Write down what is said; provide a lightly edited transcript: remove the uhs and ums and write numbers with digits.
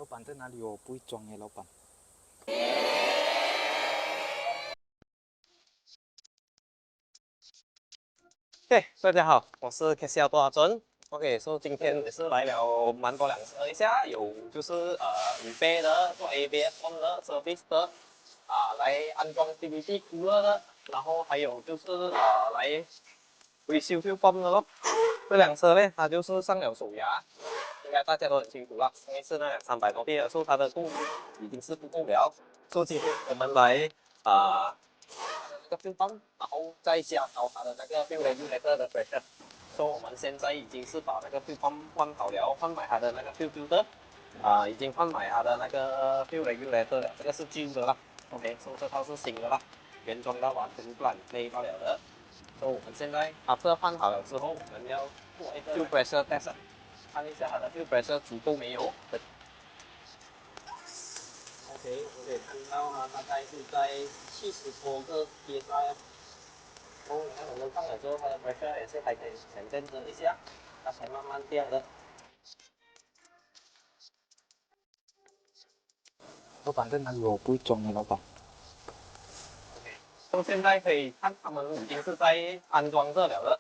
老板在哪里哦？不会装耶，老板。OK，大家好，我是 KCL 多少尊。OK，今天也是来了蛮多辆车一下，有就是预备的做 ABS 的 service 的来安装 CVT cooler 的，然后还有就是来维修 fuel pump 的咯。这辆车呢，它就是上了手牙，应该大家都很清楚了。上一次那300多匹的时候，它的动力已经是不够了，今天我们来那个 fuel pump，然后再加高它的那个 fuel regulator 的 pressure。我们现在已经是把那个 fuel pump 换好了，换买它的那个 fuel filter，已经换买它的那个 fuel regulator 了，这个是旧的啦。OK，这套是新的啦，原装的完全软内罢了的。我们现在这换好了之后，我们要做一个 fuel pressure test， 看一下它的 fuel pressure 足够没有。OK，看到它大概是在70多个 psi。你看我们放了之后，它的 pressure 也是还可以想象着一下，它才慢慢掉的。老板在哪里哦？不会装耶，老板。OK，现在可以看他们已经是在安装这了的。